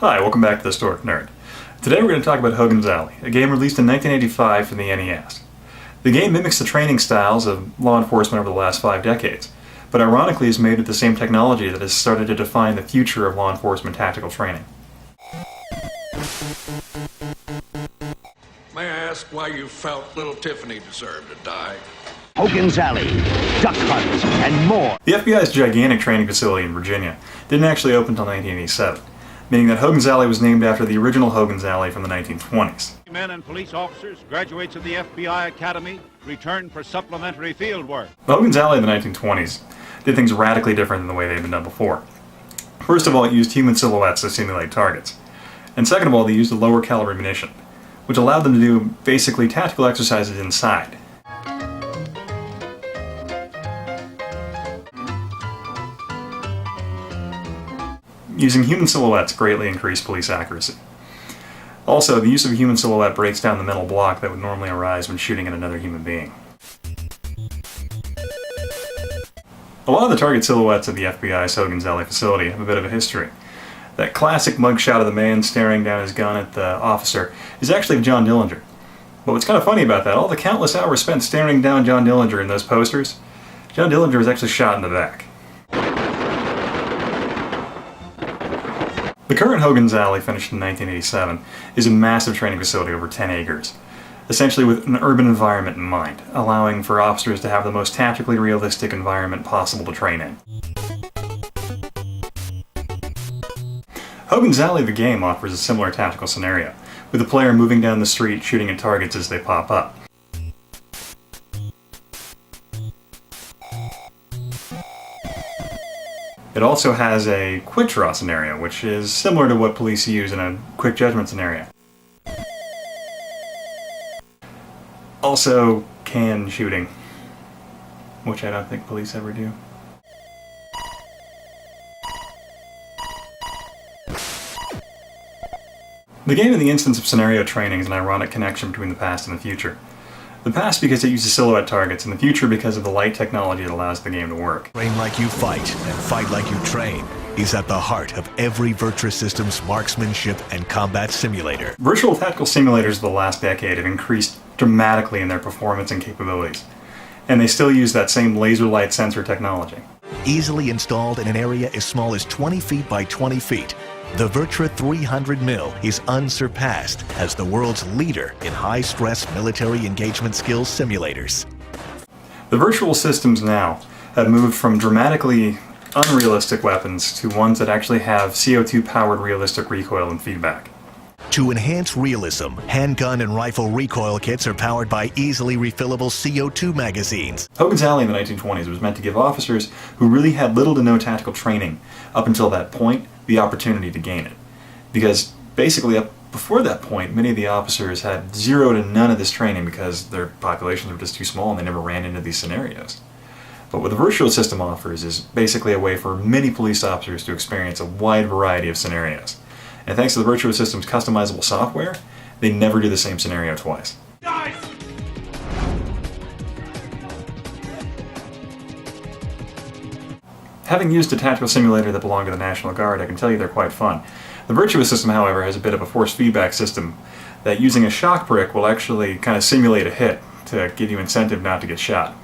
Hi, welcome back to the Historic Nerd. Today we're going to talk about Hogans Alley, a game released in 1985 for the NES. The game mimics the training styles of law enforcement over the last 5 decades, but ironically is made with the same technology that has started to define the future of law enforcement tactical training. May I ask why you felt little Tiffany deserved to die? Hogans Alley, duck hunts, and more. The FBI's gigantic training facility in Virginia didn't actually open until 1987, meaning that Hogans Alley was named after the original Hogans Alley from the 1920s. Men and police officers, graduates of the FBI Academy, return for supplementary field work. The Hogans Alley in the 1920s did things radically different than the way they'd been done before. First of all, it used human silhouettes to simulate targets. And second of all, they used a lower caliber ammunition, which allowed them to do basically tactical exercises inside. Using human silhouettes greatly increased police accuracy. Also, the use of a human silhouette breaks down the mental block that would normally arise when shooting at another human being. A lot of the target silhouettes of the FBI's Hogans Alley facility have a bit of a history. That classic mugshot of the man staring down his gun at the officer is actually of John Dillinger. But what's kind of funny about that, all the countless hours spent staring down John Dillinger in those posters, John Dillinger was actually shot in the back. The current Hogans Alley, finished in 1987, is a massive training facility over 10 acres, essentially with an urban environment in mind, allowing for officers to have the most tactically realistic environment possible to train in. Hogans Alley the game offers a similar tactical scenario, with the player moving down the street shooting at targets as they pop up. It also has a quick draw scenario, which is similar to what police use in a quick judgment scenario. Also, can shooting, which I don't think police ever do. The game in the instance of scenario training is an ironic connection between the past and the future. The past because it uses silhouette targets, and the future because of the light technology that allows the game to work. Train like you fight, and fight like you train, is at the heart of every Virtra Systems marksmanship and combat simulator. Virtual tactical simulators of the last decade have increased dramatically in their performance and capabilities, and they still use that same laser light sensor technology. Easily installed in an area as small as 20 feet by 20 feet, the Virtra 300mm is unsurpassed as the world's leader in high-stress military engagement skills simulators. The virtual systems now have moved from dramatically unrealistic weapons to ones that actually have CO2-powered realistic recoil and feedback. To enhance realism, handgun and rifle recoil kits are powered by easily refillable CO2 magazines. Hogans Alley in the 1920s was meant to give officers who really had little to no tactical training up until that point the opportunity to gain it. Because basically up before that point, many of the officers had zero to none of this training because their populations were just too small and they never ran into these scenarios. But what the virtual system offers is basically a way for many police officers to experience a wide variety of scenarios. And thanks to the virtual system's customizable software, they never do the same scenario twice. Having used a tactical simulator that belonged to the National Guard, I can tell you they're quite fun. The virtual system, however, has a bit of a force feedback system that using a shock brick will actually kind of simulate a hit to give you incentive not to get shot.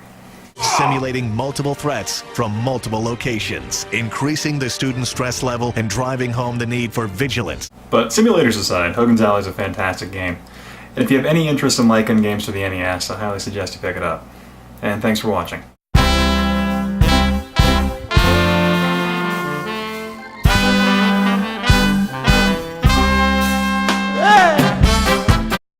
Simulating multiple threats from multiple locations, increasing the student's stress level and driving home the need for vigilance. But simulators aside, Hogans Alley is a fantastic game. And if you have any interest in Lightgun games for the NES, I highly suggest you pick it up. And thanks for watching.